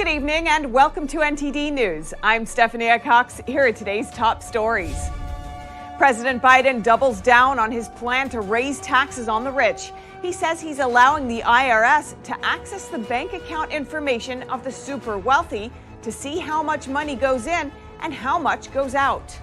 evening and welcome to NTD News. I'm Stephanie Cox. Here are today's top stories. President Biden doubles down on his plan to raise taxes on the rich. He says he's allowing the IRS to access the bank account information of the super wealthy to see how much money goes in and how much goes out.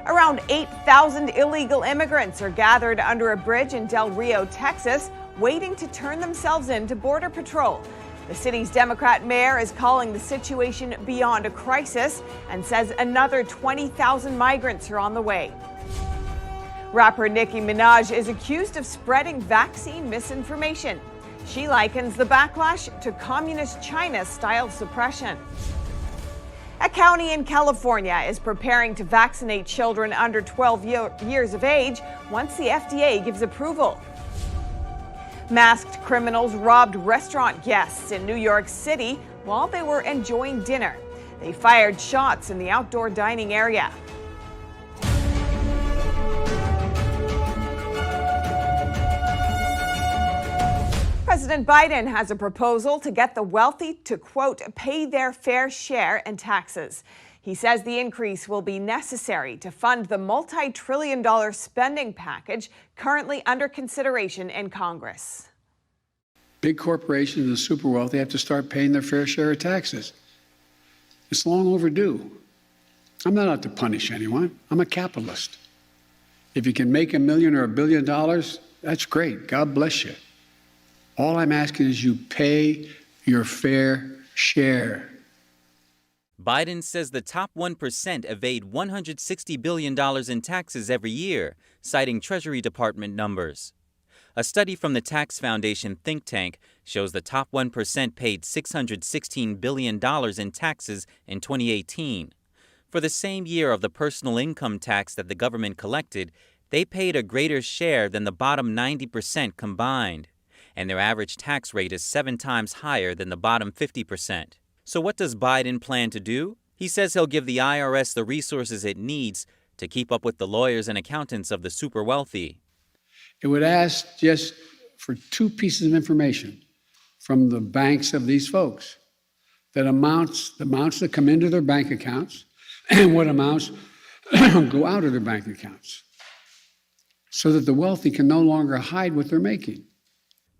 Around 8,000 illegal immigrants are gathered under a bridge in Del Rio, Texas, waiting to turn themselves in to Border Patrol. The city's Democrat mayor is calling the situation beyond a crisis and says another 20,000 migrants are on the way. Rapper Nicki Minaj is accused of spreading vaccine misinformation. She likens the backlash to communist China-style suppression. A county in California is preparing to vaccinate children under 12 years of age once the FDA gives approval. Masked criminals robbed restaurant guests in New York City while they were enjoying dinner. They fired shots in the outdoor dining area. President Biden has a proposal to get the wealthy to, quote, pay their fair share in taxes. He says the increase will be necessary to fund the multi-trillion-dollar spending package currently under consideration in Congress. Big corporations and the super wealthy have to start paying their fair share of taxes. It's long overdue. I'm not out to punish anyone. I'm a capitalist. If you can make $1 million or $1 billion, that's great. God bless you. All I'm asking is you pay your fair share. Biden says the top 1% evade $160 billion in taxes every year, citing Treasury Department numbers. A study from the Tax Foundation think tank shows the top 1% paid $616 billion in taxes in 2018. For the same year of the personal income tax that the government collected, they paid a greater share than the bottom 90% combined. And their average tax rate is 7 times higher than the bottom 50%. So what does Biden plan to do? He says he'll give the IRS the resources it needs to keep up with the lawyers and accountants of the super wealthy. It would ask just for 2 pieces of information from the banks of these folks. The amounts that come into their bank accounts and what amounts go out of their bank accounts, so that the wealthy can no longer hide what they're making.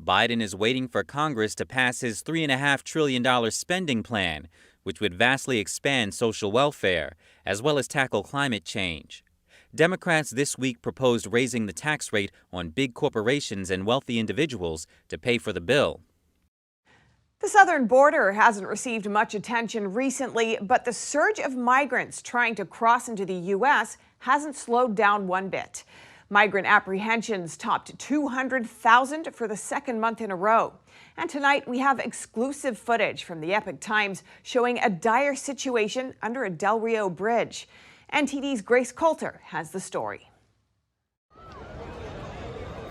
Biden is waiting for Congress to pass his $3.5 trillion spending plan, which would vastly expand social welfare, as well as tackle climate change. Democrats this week proposed raising the tax rate on big corporations and wealthy individuals to pay for the bill. The southern border hasn't received much attention recently, but the surge of migrants trying to cross into the U.S. hasn't slowed down one bit. Migrant apprehensions topped 200,000 for the second month in a row. And tonight we have exclusive footage from the Epoch Times showing a dire situation under a Del Rio bridge. NTD's Grace Coulter has the story.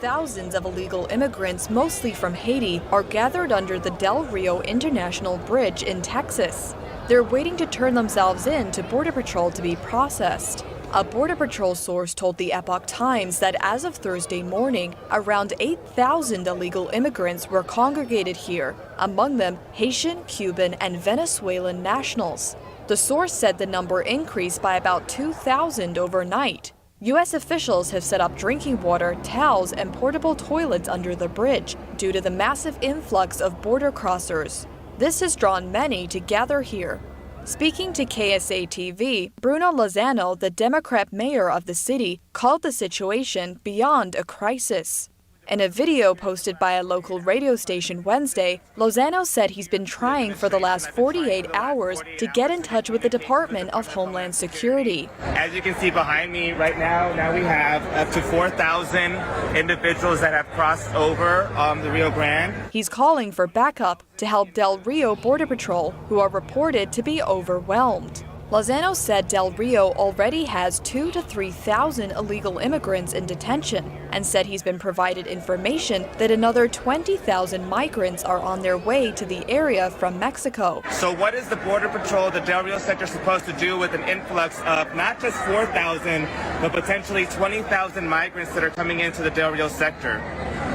Thousands of illegal immigrants, mostly from Haiti, are gathered under the Del Rio International Bridge in Texas. They're waiting to turn themselves in to Border Patrol to be processed. A Border Patrol source told the Epoch Times that as of Thursday morning, around 8,000 illegal immigrants were congregated here, among them Haitian, Cuban, and Venezuelan nationals. The source said the number increased by about 2,000 overnight. U.S. officials have set up drinking water, towels, and portable toilets under the bridge due to the massive influx of border crossers. This has drawn many to gather here. Speaking to KSA-TV, Bruno Lozano, the Democrat mayor of the city, called the situation beyond a crisis. In a video posted by a local radio station Wednesday, Lozano said he's been trying for the last 48 hours to get in touch with the Department of Homeland Security. As you can see behind me right now we have up to 4,000 individuals that have crossed over the Rio Grande. He's calling for backup to help Del Rio Border Patrol, who are reported to be overwhelmed. Lozano said Del Rio already has 2,000 to 3,000 illegal immigrants in detention and said he's been provided information that another 20,000 migrants are on their way to the area from Mexico. So what is the Border Patrol, the Del Rio sector, supposed to do with an influx of not just 4,000, but potentially 20,000 migrants that are coming into the Del Rio sector?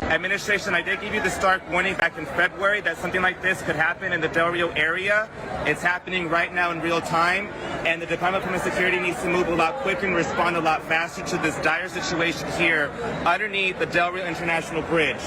Administration, I did give you the stark warning back in February that something like this could happen in the Del Rio area. It's happening right now in real time, and the Department of Homeland Security needs to move a lot quicker and respond a lot faster to this dire situation here underneath the Del Rio International Bridge.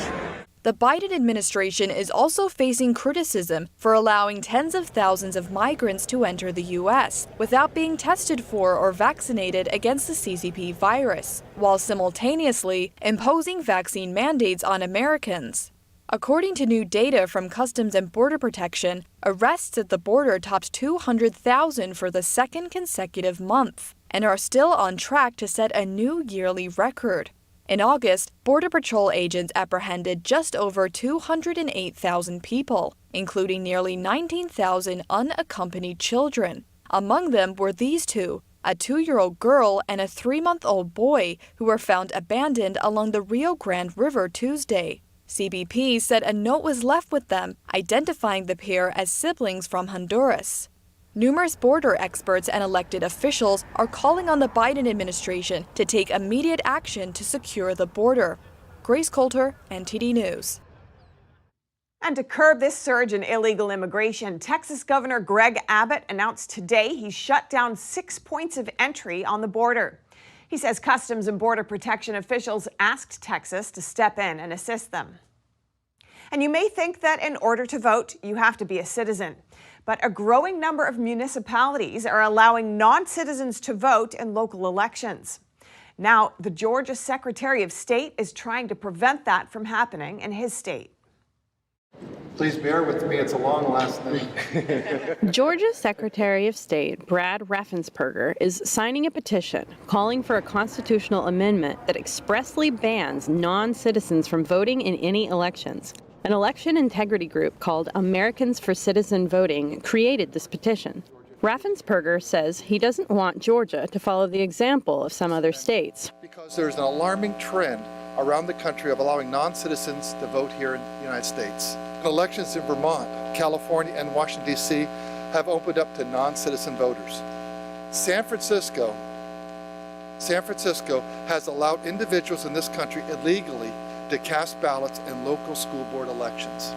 The Biden administration is also facing criticism for allowing tens of thousands of migrants to enter the U.S. without being tested for or vaccinated against the CCP virus, while simultaneously imposing vaccine mandates on Americans. According to new data from Customs and Border Protection, arrests at the border topped 200,000 for the second consecutive month and are still on track to set a new yearly record. In August, Border Patrol agents apprehended just over 208,000 people, including nearly 19,000 unaccompanied children. Among them were these two, a 2-year-old girl and a 3-month-old boy, who were found abandoned along the Rio Grande River Tuesday. CBP said a note was left with them, identifying the pair as siblings from Honduras. Numerous border experts and elected officials are calling on the Biden administration to take immediate action to secure the border. Grace Coulter, NTD News. And to curb this surge in illegal immigration, Texas Governor Greg Abbott announced today he shut down 6 points of entry on the border. He says Customs and Border Protection officials asked Texas to step in and assist them. And you may think that in order to vote, you have to be a citizen. But a growing number of municipalities are allowing non-citizens to vote in local elections. Now, the Georgia Secretary of State is trying to prevent that from happening in his state. Please bear with me, it's a long last name. Georgia Secretary of State Brad Raffensperger is signing a petition calling for a constitutional amendment that expressly bans non-citizens from voting in any elections. An election integrity group called Americans for Citizen Voting created this petition. Raffensperger says he doesn't want Georgia to follow the example of some other states. Because there's an alarming trend around the country of allowing non-citizens to vote here in the United States. Elections in Vermont, California, and Washington, D.C. have opened up to non-citizen voters. San Francisco has allowed individuals in this country illegally to cast ballots in local school board elections.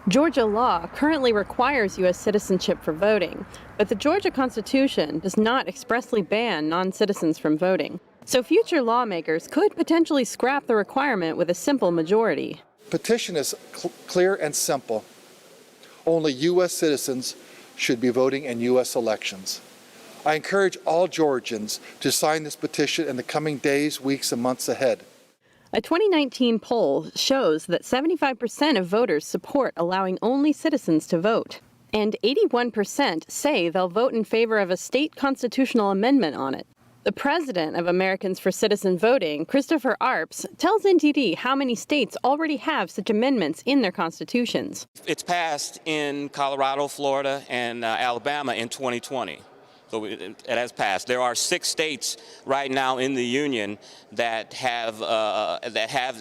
Georgia law currently requires U.S. citizenship for voting, but the Georgia Constitution does not expressly ban non-citizens from voting. So future lawmakers could potentially scrap the requirement with a simple majority. Petition is clear and simple. Only U.S. citizens should be voting in U.S. elections. I encourage all Georgians to sign this petition in the coming days, weeks, and months ahead. A 2019 poll shows that 75% of voters support allowing only citizens to vote, and 81% say they'll vote in favor of a state constitutional amendment on it. The president of Americans for Citizen Voting, Christopher Arps, tells NTD how many states already have such amendments in their constitutions. It's passed in Colorado, Florida, and Alabama in 2020. So it has passed. There are 6 states right now in the union that have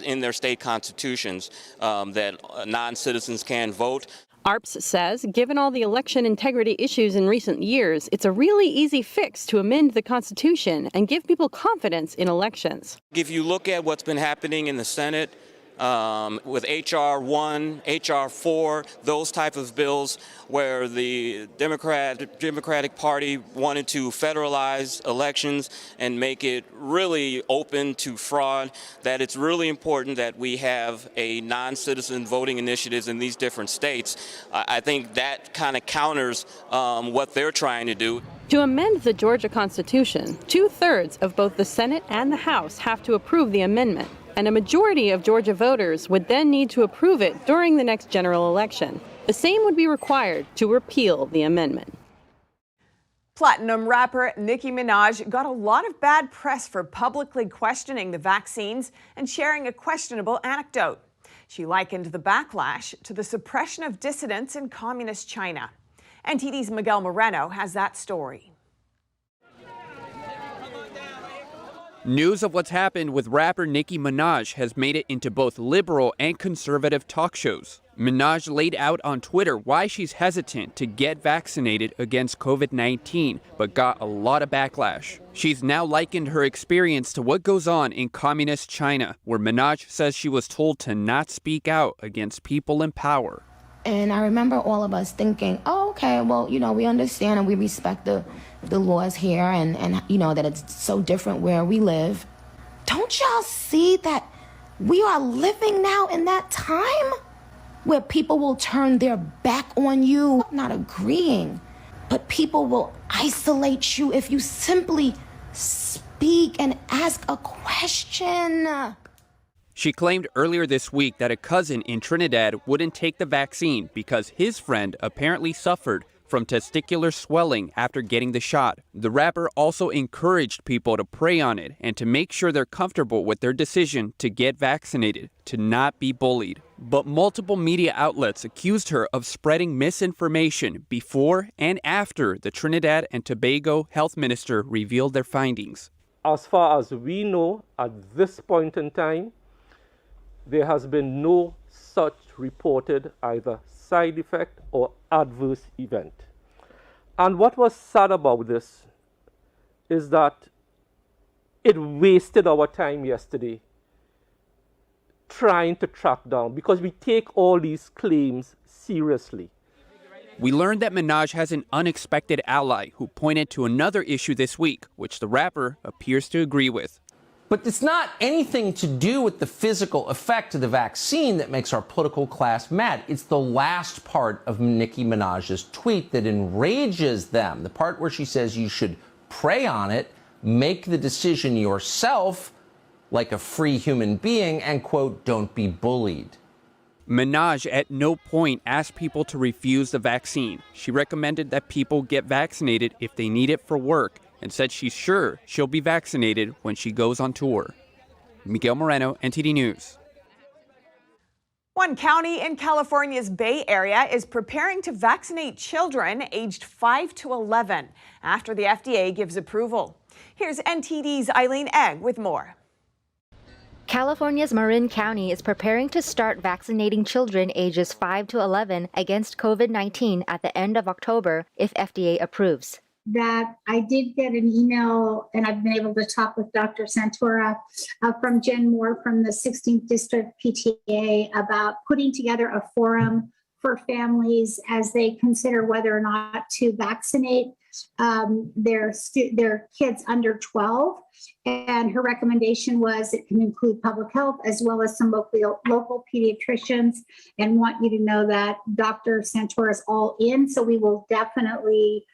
in their state constitutions that non-citizens can vote. Arps says, given all the election integrity issues in recent years, it's a really easy fix to amend the Constitution and give people confidence in elections. If you look at what's been happening in the Senate, with H.R. 1, H.R. 4, those type of bills where the Democratic Party wanted to federalize elections and make it really open to fraud, that it's really important that we have a non-citizen voting initiatives in these different states. I think that kind of counters what they're trying to do. To amend the Georgia Constitution, 2/3 of both the Senate and the House have to approve the amendment, and a majority of Georgia voters would then need to approve it during the next general election. The same would be required to repeal the amendment. Platinum rapper Nicki Minaj got a lot of bad press for publicly questioning the vaccines and sharing a questionable anecdote. She likened the backlash to the suppression of dissidents in communist China. NTD's Miguel Moreno has that story. News of what's happened with rapper Nicki Minaj has made it into both liberal and conservative talk shows. Minaj laid out on Twitter why she's hesitant to get vaccinated against COVID-19, but got a lot of backlash. She's now likened her experience to what goes on in communist China, where Minaj says she was told to not speak out against people in power. And I remember all of us thinking, oh, okay, well, we understand and we respect the laws here and that it's so different where we live. Don't y'all see that we are living now in that time where people will turn their back on you, not agreeing, but people will isolate you if you simply speak and ask a question. She claimed earlier this week that a cousin in Trinidad wouldn't take the vaccine because his friend apparently suffered from testicular swelling after getting the shot. The rapper also encouraged people to pray on it and to make sure they're comfortable with their decision to get vaccinated, to not be bullied. But multiple media outlets accused her of spreading misinformation before and after the Trinidad and Tobago health minister revealed their findings. As far as we know, at this point in time, there has been no such reported either side effect or adverse event. And what was sad about this is that it wasted our time yesterday trying to track down, because we take all these claims seriously. We learned that Minaj has an unexpected ally who pointed to another issue this week, which the rapper appears to agree with. But it's not anything to do with the physical effect of the vaccine that makes our political class mad. It's the last part of Nicki Minaj's tweet that enrages them. The part where she says you should pray on it, make the decision yourself like a free human being, and, quote, don't be bullied. Minaj at no point asked people to refuse the vaccine. She recommended that people get vaccinated if they need it for work, and said she's sure she'll be vaccinated when she goes on tour. Miguel Moreno, NTD News. One county in California's Bay Area is preparing to vaccinate children aged 5 to 11 after the FDA gives approval. Here's NTD's Eileen Egg with more. California's Marin County is preparing to start vaccinating children ages 5 to 11 against COVID-19 at the end of October if FDA approves. That I did get an email, and I've been able to talk with Dr. Santora from Jen Moore from the 16th District PTA about putting together a forum for families as they consider whether or not to vaccinate their kids under 12. And her recommendation was it can include public health as well as some local pediatricians, and want you to know that Dr. Santora is all in. So we will definitely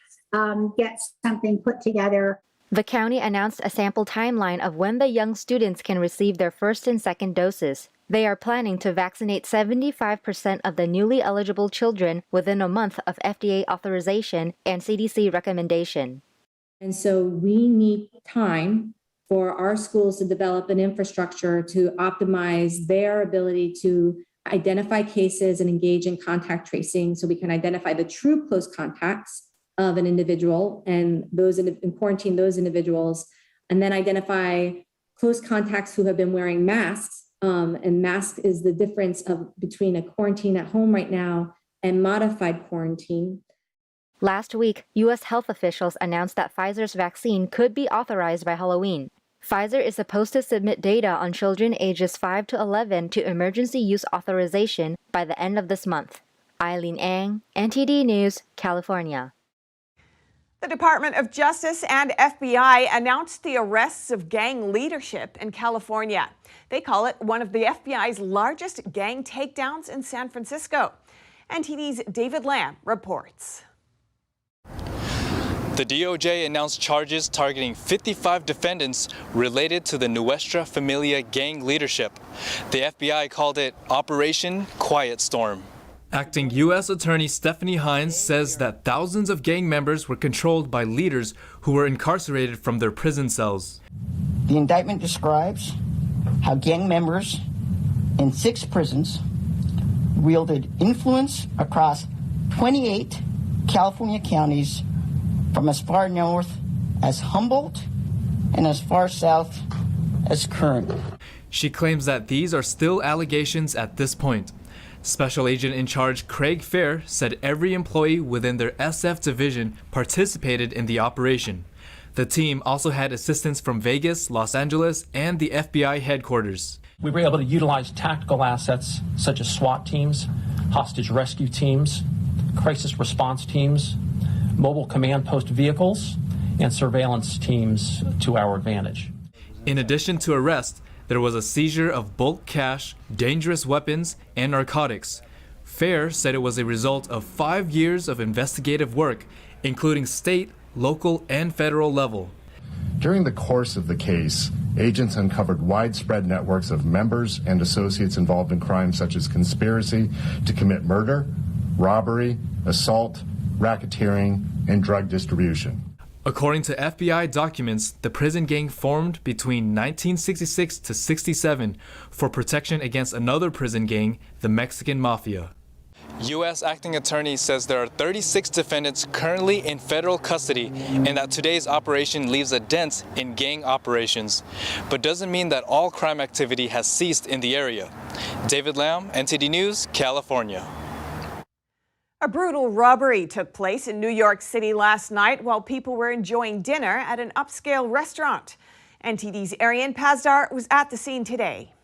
get something put together. The county announced a sample timeline of when the young students can receive their first and second doses. They are planning to vaccinate 75% of the newly eligible children within a month of FDA authorization and CDC recommendation. And so we need time for our schools to develop an infrastructure to optimize their ability to identify cases and engage in contact tracing so we can identify the true close contacts of an individual and quarantine those individuals, and then identify close contacts who have been wearing masks. And mask is the difference between a quarantine at home right now and modified quarantine. Last week, U.S. health officials announced that Pfizer's vaccine could be authorized by Halloween. Pfizer is supposed to submit data on children ages 5 to 11 to emergency use authorization by the end of this month. Eileen Ang, NTD News, California. The Department of Justice and FBI announced the arrests of gang leadership in California. They call it one of the FBI's largest gang takedowns in San Francisco. NTD's David Lamb reports. The DOJ announced charges targeting 55 defendants related to the Nuestra Familia gang leadership. The FBI called it Operation Quiet Storm. Acting U.S. Attorney Stephanie Hines says that thousands of gang members were controlled by leaders who were incarcerated from their prison cells. The indictment describes how gang members in 6 prisons wielded influence across 28 California counties from as far north as Humboldt and as far south as Kern. She claims that these are still allegations at this point. Special Agent in Charge Craig Fair said every employee within their SF division participated in the operation. The team also had assistance from Vegas, Los Angeles, and the FBI headquarters. We were able to utilize tactical assets such as SWAT teams, hostage rescue teams, crisis response teams, mobile command post vehicles, and surveillance teams to our advantage. In addition to arrest, there was a seizure of bulk cash, dangerous weapons, and narcotics. Fair said it was a result of 5 years of investigative work, including state, local, and federal level. During the course of the case, agents uncovered widespread networks of members and associates involved in crimes such as conspiracy to commit murder, robbery, assault, racketeering, and drug distribution. According to FBI documents, the prison gang formed between 1966 to 67 for protection against another prison gang, the Mexican Mafia. U.S. Acting Attorney says there are 36 defendants currently in federal custody and that today's operation leaves a dent in gang operations, but doesn't mean that all crime activity has ceased in the area. David Lamb, NTD News, California. A brutal robbery took place in New York City last night while people were enjoying dinner at an upscale restaurant. NTD's Arian Pazdar was at the scene today.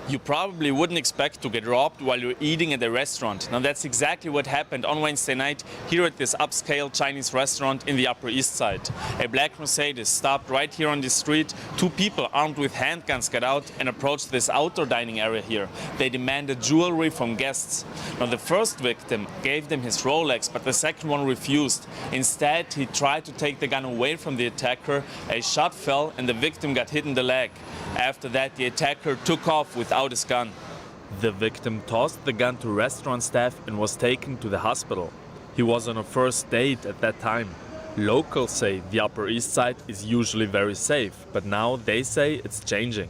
You probably wouldn't expect to get robbed while you're eating at a restaurant. Now that's exactly what happened on Wednesday night here at this upscale Chinese restaurant in the Upper East Side. A black Mercedes stopped right here on the street. Two people armed with handguns got out and approached this outdoor dining area here. They demanded jewelry from guests. Now the first victim gave them his Rolex, but the second one refused. Instead, he tried to take the gun away from the attacker. A shot fell and the victim got hit in the leg. After that, the attacker took off without his gun. The victim tossed the gun to restaurant staff and was taken to the hospital. He was on a first date at that time. Locals say the Upper East Side is usually very safe, but now they say it's changing.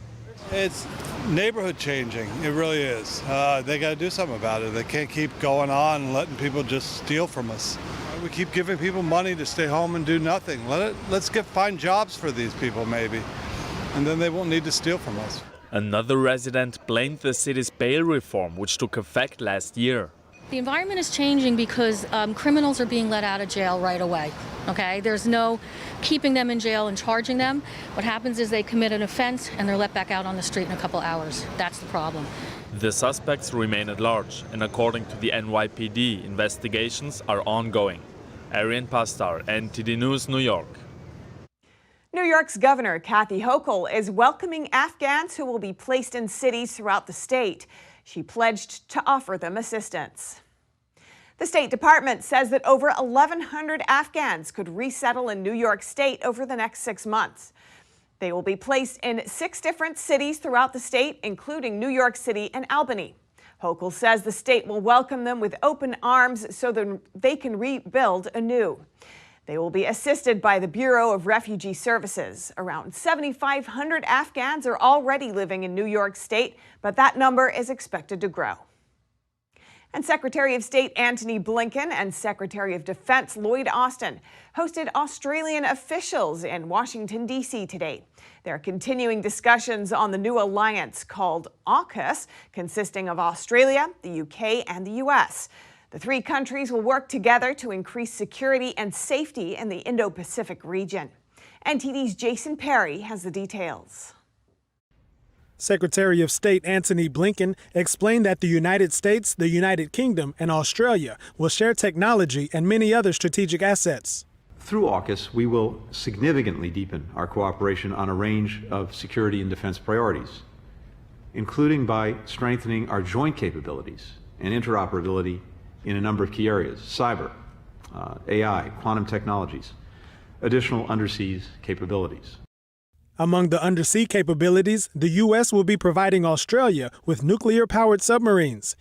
It's neighborhood changing. It really is. They got to do something about it. They can't keep going on and letting people just steal from us. We keep giving people money to stay home and do nothing. Let's find jobs for these people maybe, and then they won't need to steal from us. Another resident blamed the city's bail reform, which took effect last year. The environment is changing because criminals are being let out of jail right away. Okay, there's no keeping them in jail and charging them. What happens is they commit an offense and they're let back out on the street in a couple hours. That's the problem. The suspects remain at large, and according to the NYPD, investigations are ongoing. Arian Pastar, NTD News, New York. New York's Governor Kathy Hochul is welcoming Afghans who will be placed in cities throughout the state. She pledged to offer them assistance. The State Department says that over 1,100 Afghans could resettle in New York State over the next 6 months. They will be placed in 6 different cities throughout the state, including New York City and Albany. Hochul says the state will welcome them with open arms so that they can rebuild anew. They will be assisted by the Bureau of Refugee Services. Around 7,500 Afghans are already living in New York State, but that number is expected to grow. And Secretary of State Antony Blinken and Secretary of Defense Lloyd Austin hosted Australian officials in Washington, D.C. today. They're continuing discussions on the new alliance called Aukus, consisting of Australia, the UK, and the U.S. The 3 countries will work together to increase security and safety in the Indo-Pacific region. NTD's Jason Perry has the details. Secretary of State Antony Blinken explained that the United States, the United Kingdom, and Australia will share technology and many other strategic assets. Through AUKUS, we will significantly deepen our cooperation on a range of security and defense priorities, including by strengthening our joint capabilities and interoperability in a number of key areas: cyber, AI, quantum technologies, additional underseas capabilities. Among the undersea capabilities, the U.S. will be providing Australia with nuclear-powered submarines.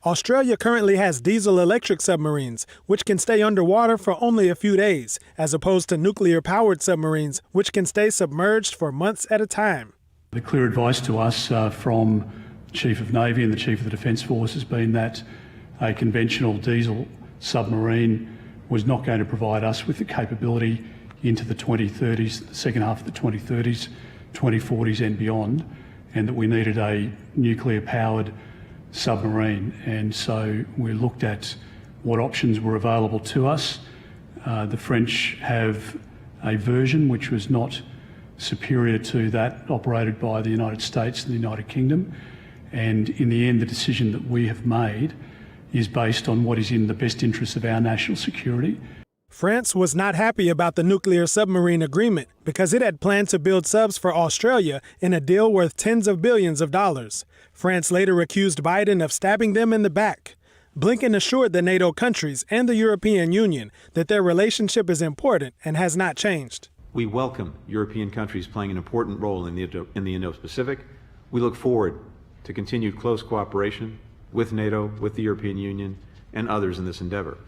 Australia currently has diesel-electric submarines, which can stay underwater for only a few days, as opposed to nuclear-powered submarines, which can stay submerged for months at a time. The clear advice to us from the Chief of Navy and the Chief of the Defence Force has been that a conventional diesel submarine was not going to provide us with the capability into the 2030s, the second half of the 2030s, 2040s and beyond, and that we needed a nuclear-powered submarine. And so we looked at what options were available to us. The French have a version which was not superior to that operated by the United States and the United Kingdom. And in the end, the decision that we have made is based on what is in the best interest of our national security. France was not happy about the nuclear submarine agreement because it had planned to build subs for Australia in a deal worth tens of billions of dollars. France later accused Biden of stabbing them in the back. Blinken assured the NATO countries and the European Union that their relationship is important and has not changed. We welcome European countries playing an important role in the Indo-Pacific. We look forward to continued close cooperation with NATO, with the European Union, and others in this endeavor.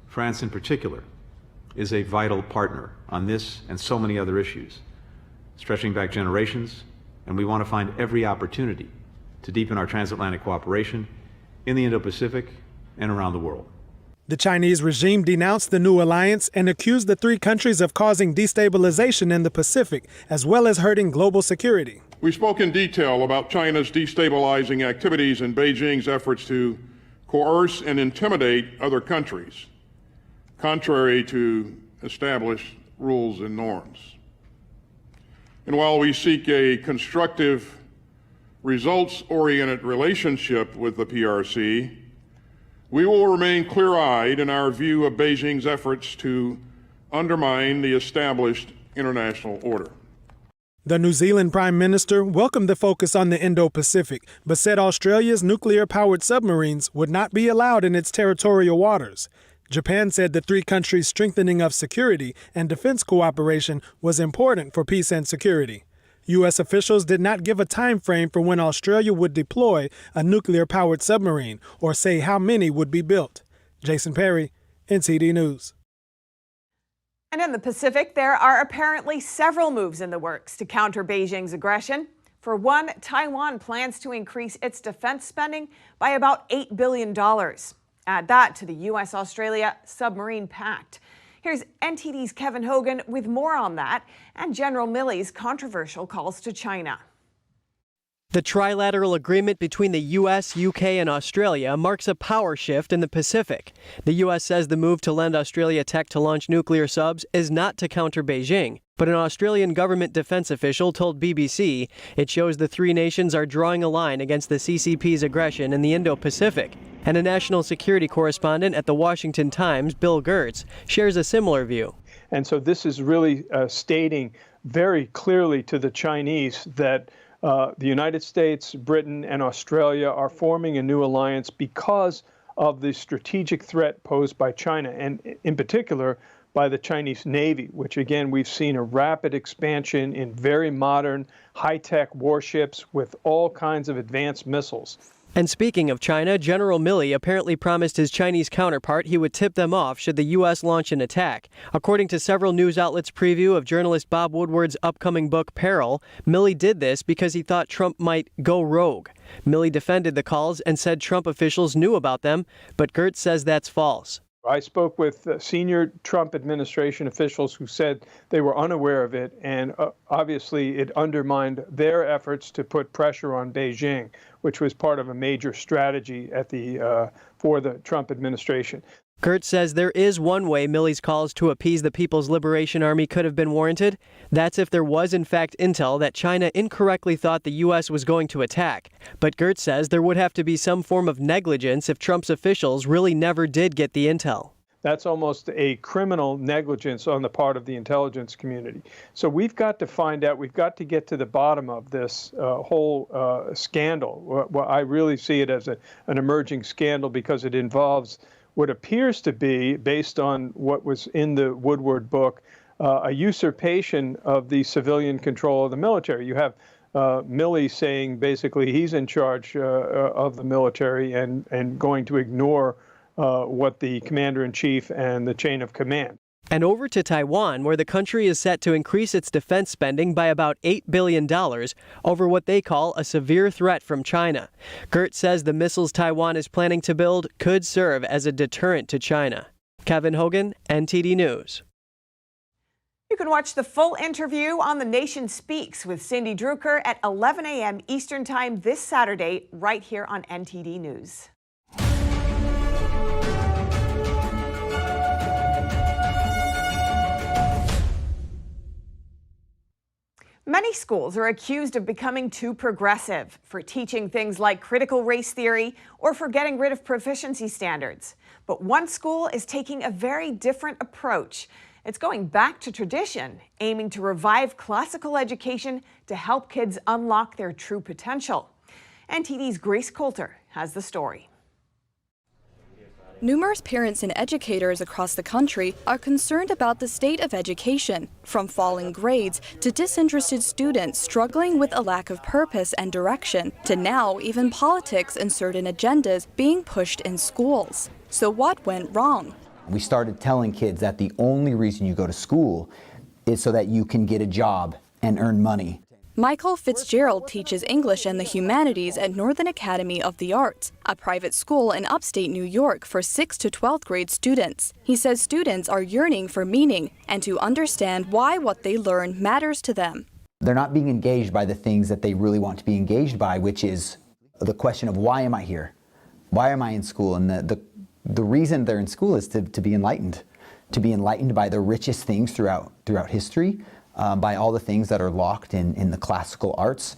France, in particular, is a vital partner on this and so many other issues, stretching back generations, and we want to find every opportunity to deepen our transatlantic cooperation in the Indo-Pacific and around the world. The Chinese regime denounced the new alliance and accused the three countries of causing destabilization in the Pacific, as well as hurting global security. We spoke in detail about China's destabilizing activities and Beijing's efforts to coerce and intimidate other countries, contrary to established rules and norms. And while we seek a constructive, results-oriented relationship with the PRC, we will remain clear-eyed in our view of Beijing's efforts to undermine the established international order. The New Zealand Prime Minister welcomed the focus on the Indo-Pacific, but said Australia's nuclear-powered submarines would not be allowed in its territorial waters. Japan said the three countries' strengthening of security and defense cooperation was important for peace and security. U.S. officials did not give a time frame for when Australia would deploy a nuclear-powered submarine or say how many would be built. Jason Perry, NTD News. And in the Pacific, there are apparently several moves in the works to counter Beijing's aggression. For one, Taiwan plans to increase its defense spending by about $8 billion. Add that to the U.S.-Australia submarine pact. Here's NTD's Kevin Hogan with more on that and General Milley's controversial calls to China. The trilateral agreement between the U.S., U.K., and Australia marks a power shift in the Pacific. The U.S. says the move to lend Australia tech to launch nuclear subs is not to counter Beijing, but an Australian government defense official told BBC it shows the three nations are drawing a line against the CCP's aggression in the Indo-Pacific. And a national security correspondent at the Washington Times, Bill Gertz, shares a similar view. And so this is really stating very clearly to the Chinese that the United States, Britain, and Australia are forming a new alliance because of the strategic threat posed by China, and in particular by the Chinese Navy, which again we've seen a rapid expansion in very modern, high-tech warships with all kinds of advanced missiles. And speaking of China, General Milley apparently promised his Chinese counterpart he would tip them off should the U.S. launch an attack. According to several news outlets' preview of journalist Bob Woodward's upcoming book, Peril, Milley did this because he thought Trump might go rogue. Milley defended the calls and said Trump officials knew about them, but Gertz says that's false. I spoke with senior Trump administration officials who said they were unaware of it, and obviously it undermined their efforts to put pressure on Beijing, which was part of a major strategy at for the Trump administration. Gertz says there is one way Milley's calls to appease the People's Liberation Army could have been warranted. That's if there was in fact intel that China incorrectly thought the U.S. was going to attack. But Gertz says there would have to be some form of negligence if Trump's officials really never did get the intel. That's almost a criminal negligence on the part of the intelligence community. So we've got to find out, we've got to get to the bottom of this whole scandal. Well, I really see it as an emerging scandal because it involves what appears to be, based on what was in the Woodward book, a usurpation of the civilian control of the military. You have Milley saying basically he's in charge of the military and going to ignore what the commander-in-chief and the chain of command. And over to Taiwan, where the country is set to increase its defense spending by about $8 billion over what they call a severe threat from China. Gertz says the missiles Taiwan is planning to build could serve as a deterrent to China. Kevin Hogan, NTD News. You can watch the full interview on The Nation Speaks with Cindy Drucker at 11 a.m. Eastern Time this Saturday, right here on NTD News. Many schools are accused of becoming too progressive, for teaching things like critical race theory or for getting rid of proficiency standards. But one school is taking a very different approach. It's going back to tradition, aiming to revive classical education to help kids unlock their true potential. NTD's Grace Coulter has the story. Numerous parents and educators across the country are concerned about the state of education, from falling grades to disinterested students struggling with a lack of purpose and direction, to now even politics and certain agendas being pushed in schools. So what went wrong? We started telling kids that the only reason you go to school is so that you can get a job and earn money. Michael Fitzgerald teaches English and the humanities at Northern Academy of the Arts, a private school in upstate New York for 6th to 12th grade students. He says students are yearning for meaning and to understand why what they learn matters to them. They're not being engaged by the things that they really want to be engaged by, which is the question of why am I here? Why am I in school? And the reason they're in school is to be enlightened by the richest things throughout history, by all the things that are locked in the classical arts.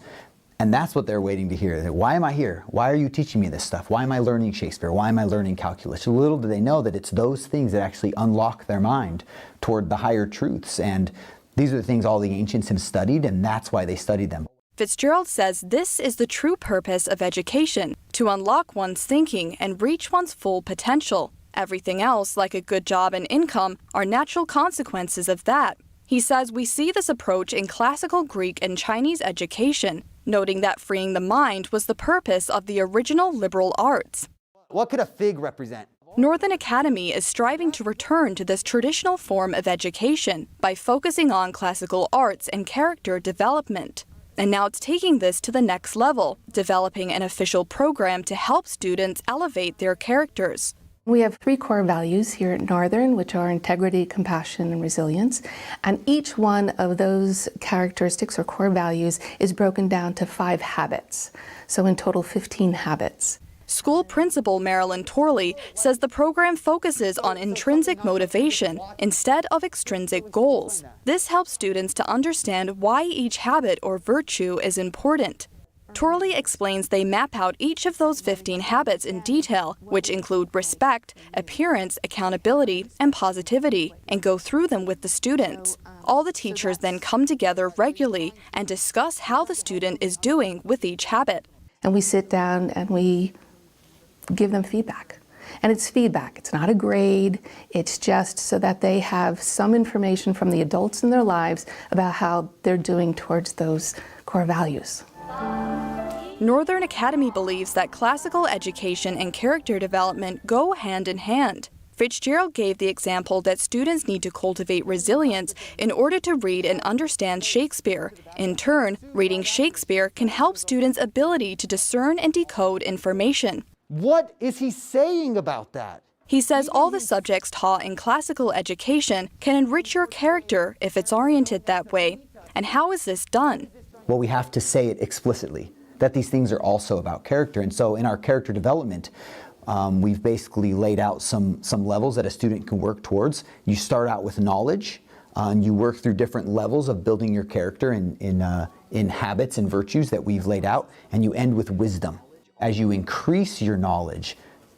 And that's what they're waiting to hear. Why am I here? Why are you teaching me this stuff? Why am I learning Shakespeare? Why am I learning calculus? Little do they know that it's those things that actually unlock their mind toward the higher truths. And these are the things all the ancients have studied, and that's why they studied them. Fitzgerald says this is the true purpose of education, to unlock one's thinking and reach one's full potential. Everything else, like a good job and income, are natural consequences of that. He says we see this approach in classical Greek and Chinese education, noting that freeing the mind was the purpose of the original liberal arts. What could a fig represent? Northern Academy is striving to return to this traditional form of education by focusing on classical arts and character development. And now it's taking this to the next level, developing an official program to help students elevate their characters. We have 3 core values here at Northern, which are integrity, compassion, and resilience. And each one of those characteristics or core values is broken down to 5 habits. So in total, 15 habits. School principal Marilyn Torley says the program focuses on intrinsic motivation instead of extrinsic goals. This helps students to understand why each habit or virtue is important. Torley explains they map out each of those 15 habits in detail, which include respect, appearance, accountability, and positivity, and go through them with the students. All the teachers then come together regularly and discuss how the student is doing with each habit. And we sit down and we give them feedback. And it's feedback. It's not a grade. It's just so that they have some information from the adults in their lives about how they're doing towards those core values. Northern Academy believes that classical education and character development go hand in hand. Fitzgerald gave the example that students need to cultivate resilience in order to read and understand Shakespeare. In turn, reading Shakespeare can help students' ability to discern and decode information. What is he saying about that? He says all the subjects taught in classical education can enrich your character if it's oriented that way. And how is this done? Well, we have to say it explicitly, that these things are also about character. And so in our character development, we've basically laid out some levels that a student can work towards. You start out with knowledge, and you work through different levels of building your character in habits and virtues that we've laid out, and you end with wisdom. As you increase your knowledge,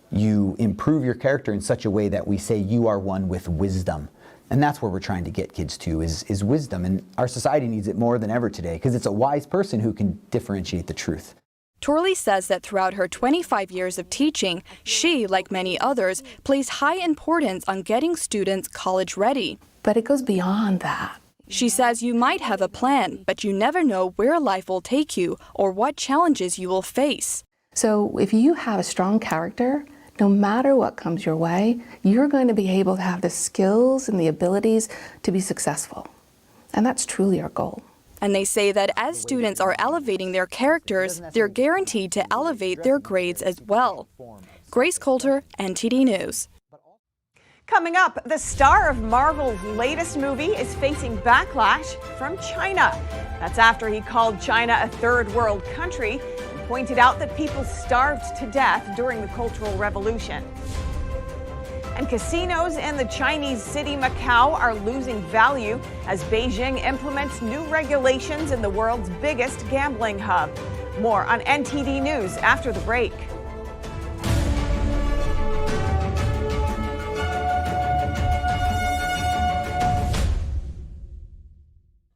you improve your character in such a way that we say you are one with wisdom. And that's where we're trying to get kids to, is wisdom. And our society needs it more than ever today, because it's a wise person who can differentiate the truth. Torley says that throughout her 25 years of teaching, she, like many others, places high importance on getting students college ready. But it goes beyond that. She says you might have a plan, but you never know where life will take you or what challenges you will face. So if you have a strong character, no matter what comes your way, you're going to be able to have the skills and the abilities to be successful. And that's truly our goal. And they say that as students are elevating their characters, they're guaranteed to elevate their grades as well. Grace Coulter, NTD News. Coming up, the star of Marvel's latest movie is facing backlash from China. That's after he called China a third world country and pointed out that people starved to death during the Cultural Revolution. And casinos in the Chinese city Macau are losing value as Beijing implements new regulations in the world's biggest gambling hub. More on NTD News after the break.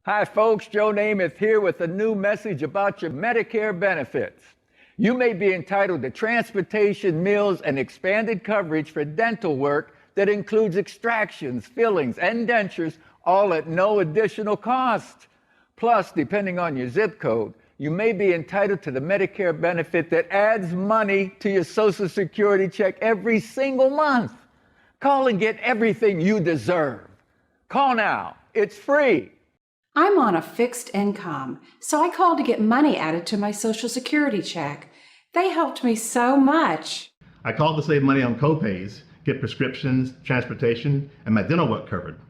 Hi folks, Joe Namath here with a new message about your Medicare benefits. You may be entitled to transportation, meals, and expanded coverage for dental work that includes extractions, fillings, and dentures, all at no additional cost. Plus, depending on your zip code, you may be entitled to the Medicare benefit that adds money to your Social Security check every single month. Call and get everything you deserve. Call now. It's free. I'm on a fixed income, so I called to get money added to my Social Security check. They helped me so much. I called to save money on copays, get prescriptions, transportation, and my dental work covered.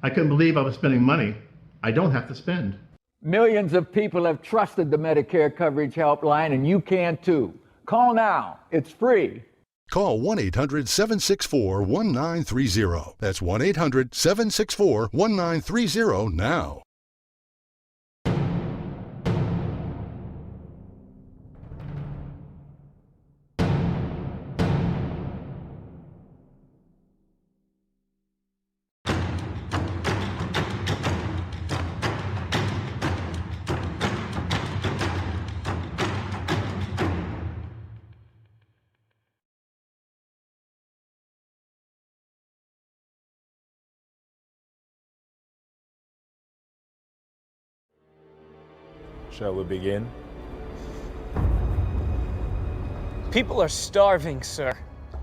I couldn't believe I was spending money I don't have to spend. Millions of people have trusted the Medicare Coverage Helpline, and you can too. Call now. It's free. Call 1-800-764-1930. That's 1-800-764-1930 now. Shall we begin? People are starving, sir.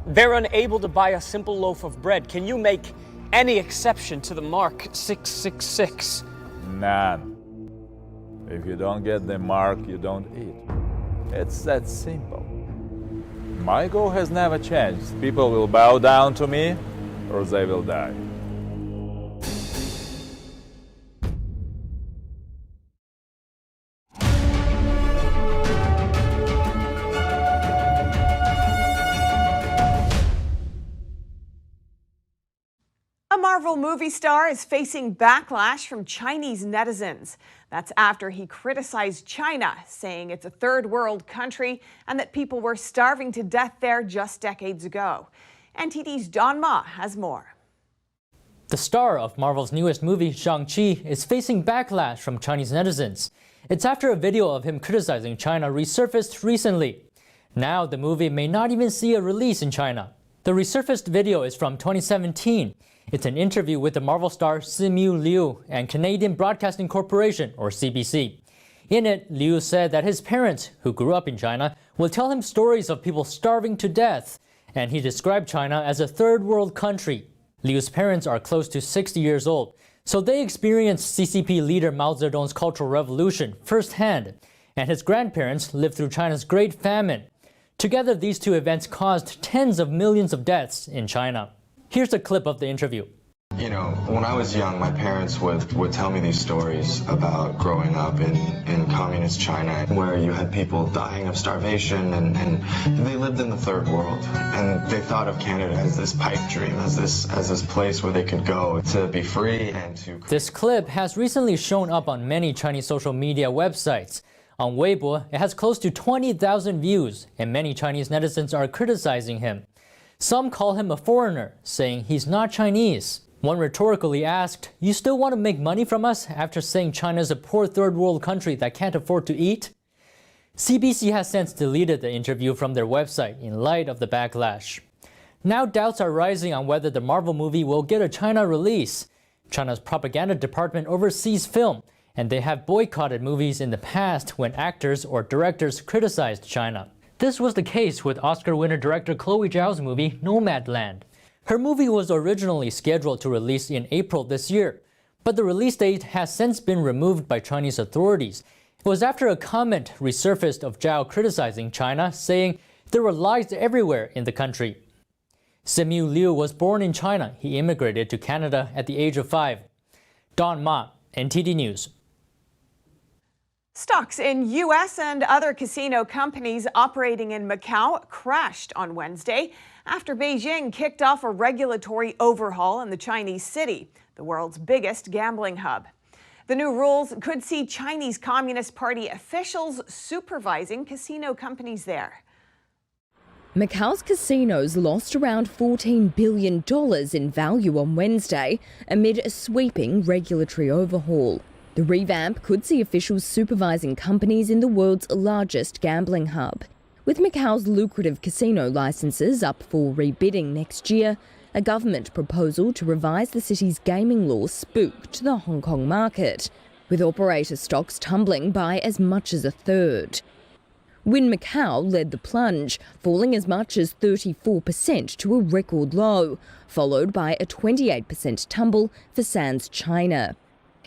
They're unable to buy a simple loaf of bread. Can you make any exception to the mark 666? None. If you don't get the mark, you don't eat. It's that simple. My goal has never changed. People will bow down to me, or they will die. A Marvel movie star is facing backlash from Chinese netizens. That's after he criticized China, saying it's a third world country and that people were starving to death there just decades ago. NTD's Don Ma has more. The star of Marvel's newest movie, Shang-Chi, is facing backlash from Chinese netizens. It's after a video of him criticizing China resurfaced recently. Now the movie may not even see a release in China. The resurfaced video is from 2017. It's an interview with the Marvel star Simu Liu and Canadian Broadcasting Corporation, or CBC. In it, Liu said that his parents, who grew up in China, will tell him stories of people starving to death, and he described China as a third world country. Liu's parents are close to 60 years old, so they experienced CCP leader Mao Zedong's Cultural Revolution firsthand, and his grandparents lived through China's Great Famine. Together, these two events caused tens of millions of deaths in China. Here's a clip of the interview. You know, when I was young, my parents would tell me these stories about growing up in communist China, where you had people dying of starvation, and they lived in the third world. And they thought of Canada as this pipe dream, as this place where they could go to be free and to... This clip has recently shown up on many Chinese social media websites. On Weibo, it has close to 20,000 views, and many Chinese netizens are criticizing him. Some call him a foreigner, saying he's not Chinese. One rhetorically asked, "You still want to make money from us after saying China's a poor third world country that can't afford to eat?" CBC has since deleted the interview from their website in light of the backlash. Now doubts are rising on whether the Marvel movie will get a China release. China's propaganda department oversees film, and they have boycotted movies in the past when actors or directors criticized China. This was the case with Oscar winner director Chloe Zhao's movie Nomadland. Her movie was originally scheduled to release in April this year, but the release date has since been removed by Chinese authorities. It was after a comment resurfaced of Zhao criticizing China, saying there were lies everywhere in the country. Simu Liu was born in China. He immigrated to Canada at the age of 5. Don Ma, NTD News. Stocks in U.S. and other casino companies operating in Macau crashed on Wednesday after Beijing kicked off a regulatory overhaul in the Chinese city, the world's biggest gambling hub. The new rules could see Chinese Communist Party officials supervising casino companies there. Macau's casinos lost around $14 billion in value on Wednesday amid a sweeping regulatory overhaul. The revamp could see officials supervising companies in the world's largest gambling hub. With Macau's lucrative casino licenses up for rebidding next year, a government proposal to revise the city's gaming law spooked the Hong Kong market, with operator stocks tumbling by as much as a third. Wynn Macau led the plunge, falling as much as 34% to a record low, followed by a 28% tumble for Sands China.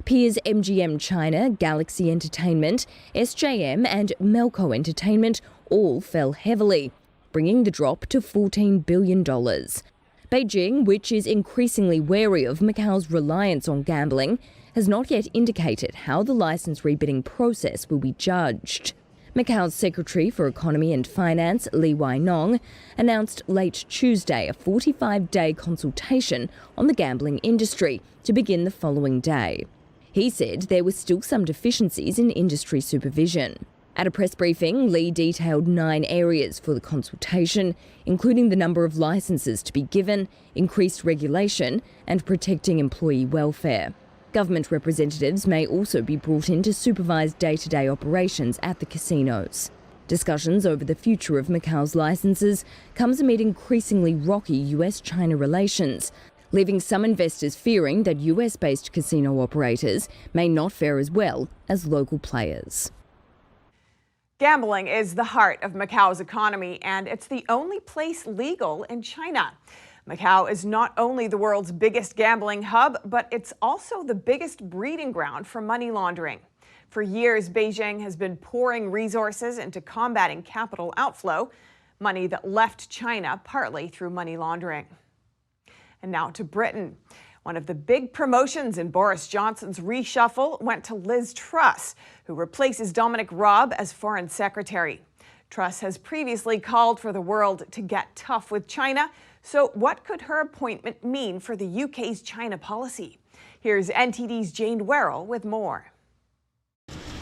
Peers MGM China, Galaxy Entertainment, SJM and Melco Entertainment all fell heavily, bringing the drop to $14 billion. Beijing, which is increasingly wary of Macau's reliance on gambling, has not yet indicated how the license rebidding process will be judged. Macau's Secretary for Economy and Finance, Li Wainong, announced late Tuesday a 45-day consultation on the gambling industry to begin the following day. He said there were still some deficiencies in industry supervision. At a press briefing, Li detailed 9 areas for the consultation, including the number of licenses to be given, increased regulation, and protecting employee welfare. Government representatives may also be brought in to supervise day-to-day operations at the casinos. Discussions over the future of Macau's licenses comes amid increasingly rocky US-China relations, leaving some investors fearing that US-based casino operators may not fare as well as local players. Gambling is the heart of Macau's economy, and it's the only place legal in China. Macau is not only the world's biggest gambling hub, but it's also the biggest breeding ground for money laundering. For years, Beijing has been pouring resources into combating capital outflow, money that left China partly through money laundering. And now to Britain. One of the big promotions in Boris Johnson's reshuffle went to Liz Truss, who replaces Dominic Raab as Foreign Secretary. Truss has previously called for the world to get tough with China. So what could her appointment mean for the UK's China policy? Here's NTD's Jane Werrell with more.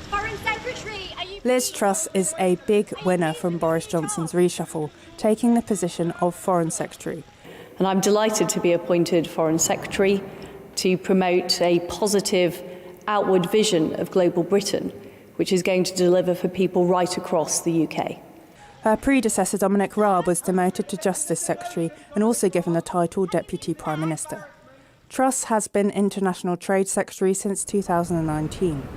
Foreign Secretary, are you... Liz Truss is a big winner from Boris Johnson's reshuffle, taking the position of Foreign Secretary. And I'm delighted to be appointed Foreign Secretary to promote a positive outward vision of global Britain, which is going to deliver for people right across the UK. Her predecessor, Dominic Raab, was demoted to Justice Secretary and also given the title Deputy Prime Minister. Truss has been International Trade Secretary since 2019.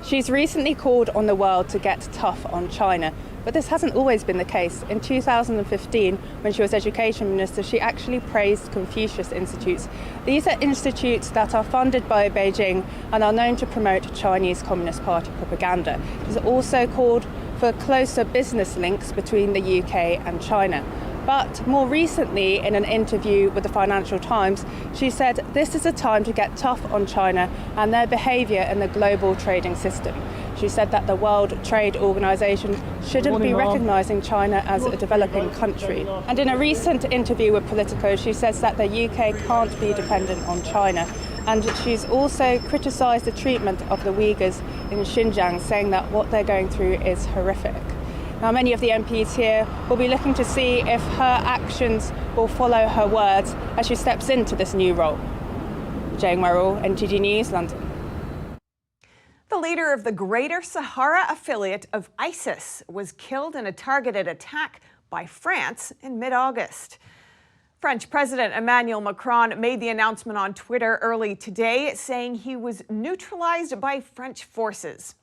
She's recently called on the world to get tough on China, but this hasn't always been the case. In 2015, when she was Education Minister, she actually praised Confucius Institutes. These are institutes that are funded by Beijing and are known to promote Chinese Communist Party propaganda. She's also called for closer business links between the UK and China. But more recently, in an interview with the Financial Times, she said this is a time to get tough on China and their behaviour in the global trading system. She said that the World Trade Organization shouldn't be recognising China as a developing country. And in a recent interview with Politico, she says that the UK can't be dependent on China. And she's also criticised the treatment of the Uyghurs in Xinjiang, saying that what they're going through is horrific. Now, many of the MPs here will be looking to see if her actions will follow her words as she steps into this new role. Jane Werrell, NTD News, London. The leader of the Greater Sahara affiliate of ISIS was killed in a targeted attack by France in mid-August. French President Emmanuel Macron made the announcement on Twitter early today, saying he was neutralized by French forces.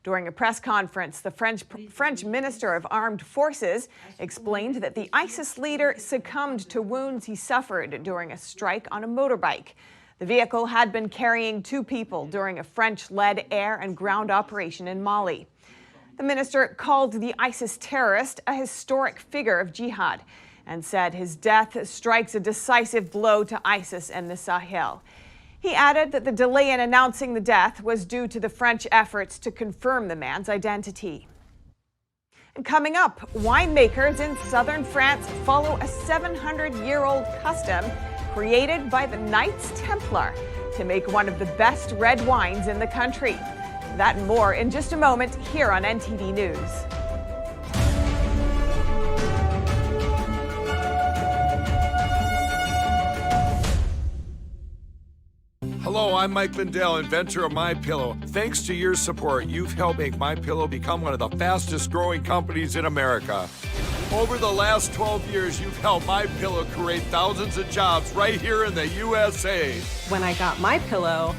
During a press conference, the French Minister of Armed Forces explained that the ISIS leader succumbed to wounds he suffered during a strike on a motorbike. The vehicle had been carrying 2 people during a French-led air and ground operation in Mali. The minister called the ISIS terrorist a historic figure of jihad and said his death strikes a decisive blow to ISIS and the Sahel. He added that the delay in announcing the death was due to the French efforts to confirm the man's identity. And coming up, winemakers in southern France follow a 700-year-old custom created by the Knights Templar to make one of the best red wines in the country. That and more in just a moment here on NTD News. Hello, I'm Mike Lindell, inventor of MyPillow. Thanks to your support, you've helped make MyPillow become one of the fastest growing companies in America. Over the last 12 years, you've helped MyPillow create thousands of jobs right here in the USA. When I got MyPillow,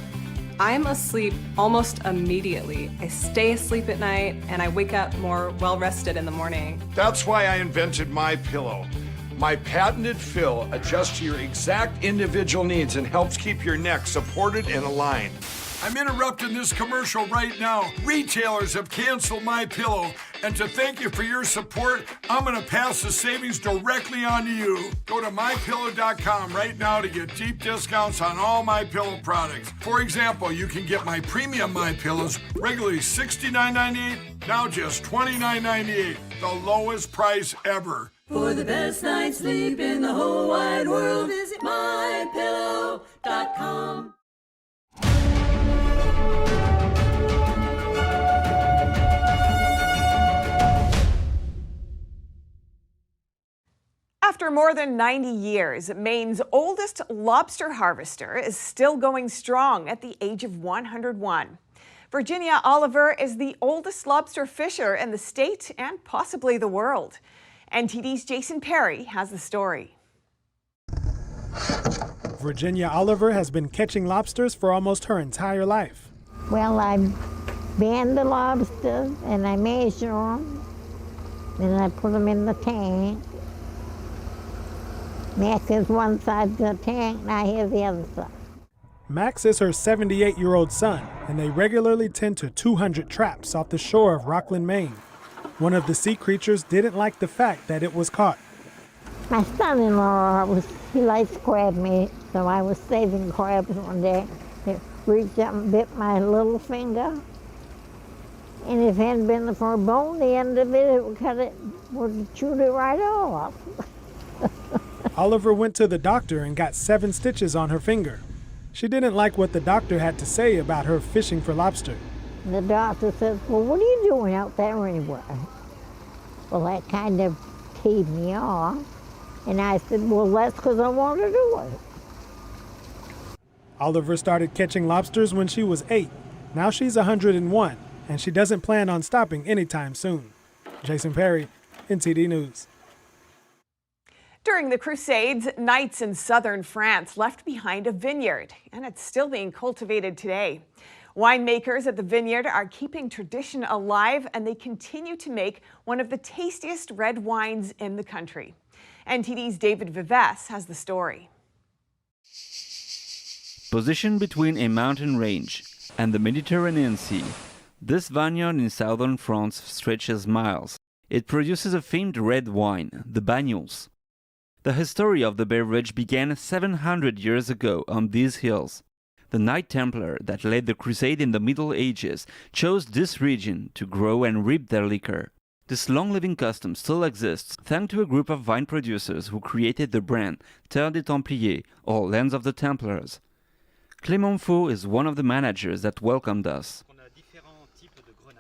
I'm asleep almost immediately. I stay asleep at night and I wake up more well-rested in the morning. That's why I invented MyPillow. My patented fill adjusts to your exact individual needs and helps keep your neck supported and aligned. I'm interrupting this commercial right now. Retailers have canceled MyPillow, and to thank you for your support, I'm gonna pass the savings directly on to you. Go to MyPillow.com right now to get deep discounts on all MyPillow products. For example, you can get my premium MyPillows, regularly $69.98, now just $29.98, the lowest price ever. For the best night's sleep in the whole wide world, visit MyPillow.com. After more than 90 years, Maine's oldest lobster harvester is still going strong at the age of 101. Virginia Oliver is the oldest lobster fisher in the state and possibly the world. NTD's Jason Perry has the story. Virginia Oliver has been catching lobsters for almost her entire life. Well, I band the lobsters and I measure them, and I put them in the tank. Max is one side of the tank, and I have the other side. Max is her 78-year-old son, and they regularly tend to 200 traps off the shore of Rockland, Maine. One of the sea creatures didn't like the fact that it was caught. My son-in-law, he likes crab meat, so I was saving crabs one day. It reached out and bit my little finger. And if it hadn't been for a bone, the end of it would have chewed it right off. Oliver went to the doctor and got 7 stitches on her finger. She didn't like what the doctor had to say about her fishing for lobster. And the doctor says, well, what are you doing out there anyway? Well, that kind of teed me off. And I said, well, that's because I want to do it. Oliver started catching lobsters when she was 8. Now she's 101, and she doesn't plan on stopping anytime soon. Jason Perry, NTD News. During the Crusades, knights in southern France left behind a vineyard, and it's still being cultivated today. Winemakers at the Vineyard are keeping tradition alive, and they continue to make one of the tastiest red wines in the country. NTD's David Vives has the story. Positioned between a mountain range and the Mediterranean Sea, this vineyard in southern France stretches miles. It produces a famed red wine, the Banyuls. The history of the beverage began 700 years ago on these hills. The Knight Templar that led the crusade in the Middle Ages chose this region to grow and reap their liquor. This long-living custom still exists thanks to a group of wine producers who created the brand Terre des Templiers, or Lands of the Templars. Clément Faux is one of the managers that welcomed us.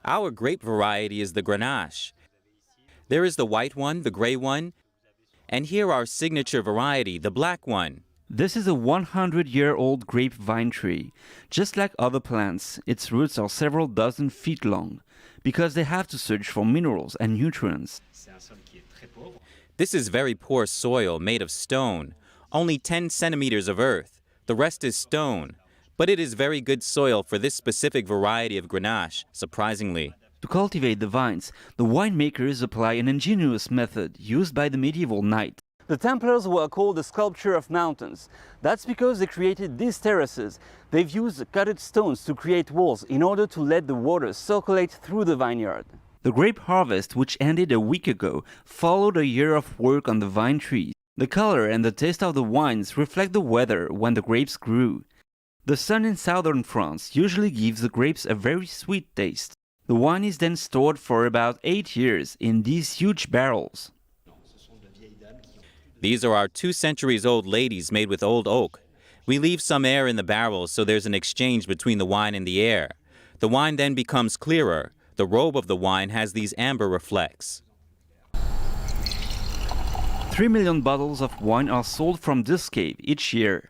Our grape variety is the Grenache. There is the white one, the gray one, and here our signature variety, the black one. This is a 100-year-old grapevine tree. Just like other plants, its roots are several dozen feet long because they have to search for minerals and nutrients. This is very poor soil made of stone, only 10 centimeters of earth. The rest is stone, but it is very good soil for this specific variety of Grenache, surprisingly. To cultivate the vines, the winemakers apply an ingenious method used by the medieval knight. The Templars were called the sculpture of mountains. That's because they created these terraces. They've used cutted stones to create walls in order to let the water circulate through the vineyard. The grape harvest, which ended a week ago, followed a year of work on the vine trees. The color and the taste of the wines reflect the weather when the grapes grew. The sun in southern France usually gives the grapes a very sweet taste. The wine is then stored for about 8 years in these huge barrels. These are our 2-centuries-old ladies made with old oak. We leave some air in the barrels so there's an exchange between the wine and the air. The wine then becomes clearer. The robe of the wine has these amber reflects. 3 million bottles of wine are sold from this cave each year.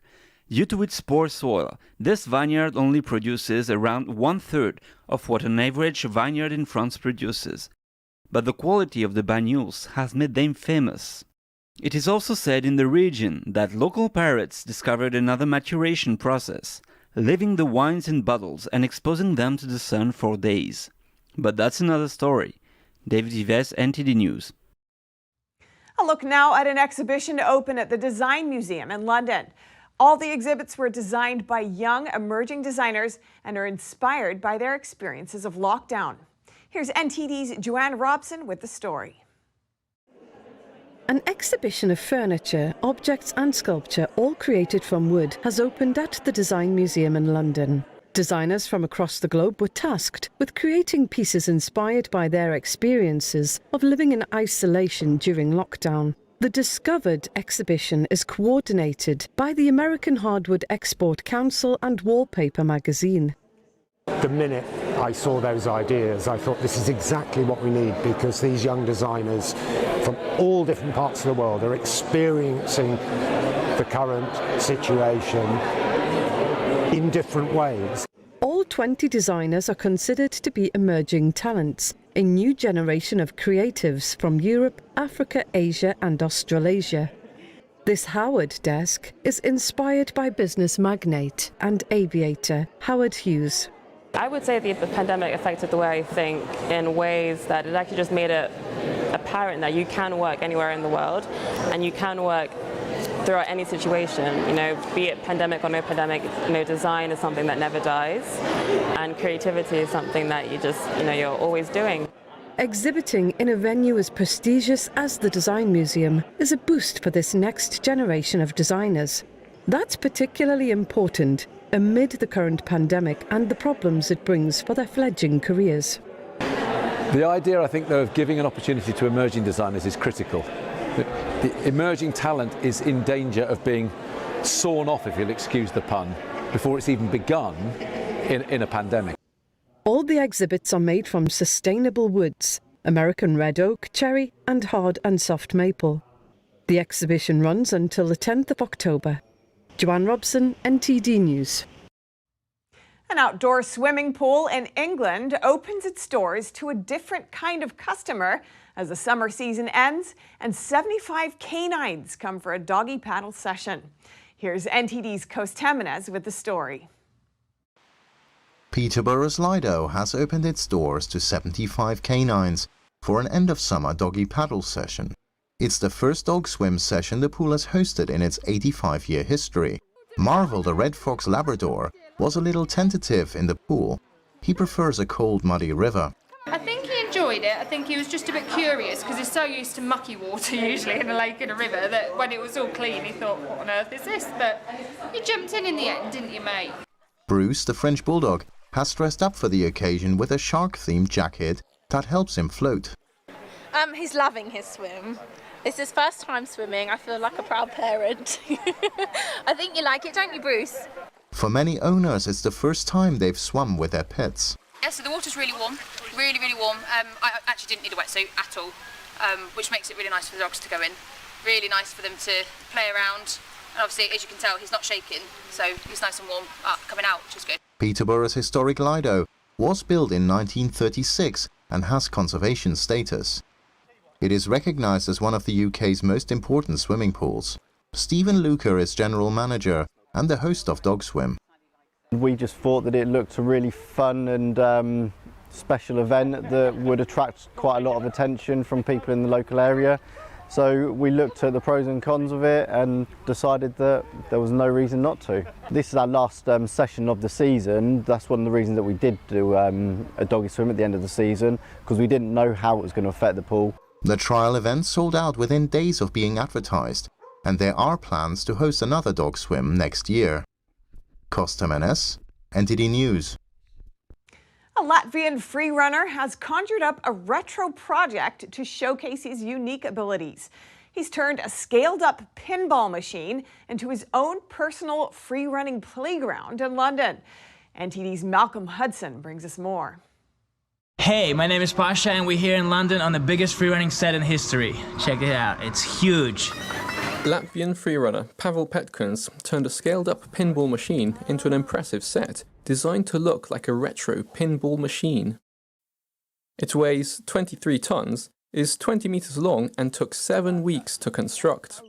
Due to its poor soil, this vineyard only produces around 1/3 of what an average vineyard in France produces. But the quality of the banyuls has made them famous. It is also said in the region that local pirates discovered another maturation process, leaving the wines in bottles and exposing them to the sun for days. But that's another story. David Vives, NTD News. A look now at an exhibition to open at the Design Museum in London. All the exhibits were designed by young, emerging designers and are inspired by their experiences of lockdown. Here's NTD's Joanne Robson with the story. An exhibition of furniture, objects and sculpture, all created from wood, has opened at the Design Museum in London. Designers from across the globe were tasked with creating pieces inspired by their experiences of living in isolation during lockdown. The Discovered exhibition is coordinated by the American Hardwood Export Council and Wallpaper magazine. The minute I saw those ideas, I thought this is exactly what we need, because these young designers from all different parts of the world are experiencing the current situation in different ways. All 20 designers are considered to be emerging talents, a new generation of creatives from Europe, Africa, Asia and Australasia. This Howard desk is inspired by business magnate and aviator Howard Hughes. I would say the pandemic affected the way I think in ways that it actually just made it apparent that you can work anywhere in the world and you can work throughout any situation, be it pandemic or no pandemic. Design is something that never dies, and creativity is something that you're always doing. Exhibiting in a venue as prestigious as the Design Museum is a boost for this next generation of designers. That's particularly important amid the current pandemic and the problems it brings for their fledgling careers. The idea, I think, though, of giving an opportunity to emerging designers is critical. The emerging talent is in danger of being sawn off, if you'll excuse the pun, before it's even begun in a pandemic. All the exhibits are made from sustainable woods, American red oak, cherry and hard and soft maple. The exhibition runs until the 10th of October. Joanne Robson, NTD News. An outdoor swimming pool in England opens its doors to a different kind of customer as the summer season ends and 75 canines come for a doggy paddle session. Here's NTD's Coast Jimenez with the story. Peterborough's Lido has opened its doors to 75 canines for an end-of-summer doggy paddle session. It's the first dog swim session the pool has hosted in its 85-year history. Marvel, the Red Fox Labrador, was a little tentative in the pool. He prefers a cold, muddy river. I think he enjoyed it. I think he was just a bit curious because he's so used to mucky water usually in a lake and a river that when it was all clean he thought, what on earth is this? But you jumped in the end, didn't you, mate? Bruce, the French Bulldog, has dressed up for the occasion with a shark-themed jacket that helps him float. He's loving his swim. It's his first time swimming. I feel like a proud parent. I think you like it, don't you, Bruce? For many owners, it's the first time they've swum with their pets. Yeah, so the water's really warm, really, really warm. I actually didn't need a wetsuit at all, which makes it really nice for the dogs to go in. Really nice for them to play around. And obviously, as you can tell, he's not shaking, so he's nice and warm coming out, which is good. Peterborough's historic Lido was built in 1936 and has conservation status. It is recognised as one of the UK's most important swimming pools. Stephen Luker is general manager and the host of Dog Swim. We just thought that it looked a really fun and special event that would attract quite a lot of attention from people in the local area. So we looked at the pros and cons of it and decided that there was no reason not to. This is our last session of the season. That's one of the reasons that we did do a doggy swim at the end of the season, because we didn't know how it was going to affect the pool. The trial event sold out within days of being advertised, and there are plans to host another dog swim next year. Costa Menes, NTD News. A Latvian freerunner has conjured up a retro project to showcase his unique abilities. He's turned a scaled-up pinball machine into his own personal free-running playground in London. NTD's Malcolm Hudson brings us more. Hey, my name is Pasha and we're here in London on the biggest freerunning set in history. Check it out, it's huge. Latvian freerunner Pavel Petkins turned a scaled-up pinball machine into an impressive set designed to look like a retro pinball machine. It weighs 23 tons, is 20 meters long and took 7 weeks to construct.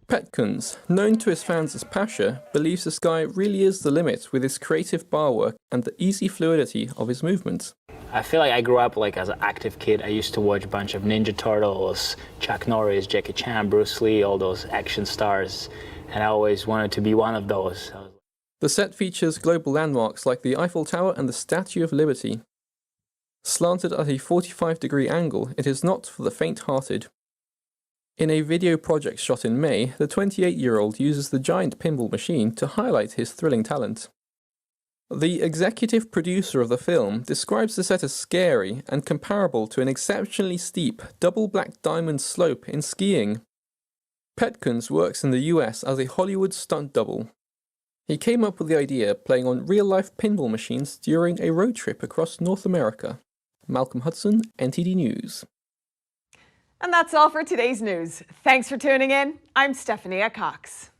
Petkins, known to his fans as Pasha, believes the sky really is the limit with his creative bar work and the easy fluidity of his movements. I feel like I grew up as an active kid. I used to watch a bunch of Ninja Turtles, Chuck Norris, Jackie Chan, Bruce Lee, all those action stars, and I always wanted to be one of those. The set features global landmarks like the Eiffel Tower and the Statue of Liberty. Slanted at a 45-degree angle, it is not for the faint-hearted. In a video project shot in May, the 28-year-old uses the giant pinball machine to highlight his thrilling talent. The executive producer of the film describes the set as scary and comparable to an exceptionally steep double black diamond slope in skiing. Petkins works in the US as a Hollywood stunt double. He came up with the idea playing on real-life pinball machines during a road trip across North America. Malcolm Hudson, NTD News. And that's all for today's news. Thanks for tuning in. I'm Stephanie Cox.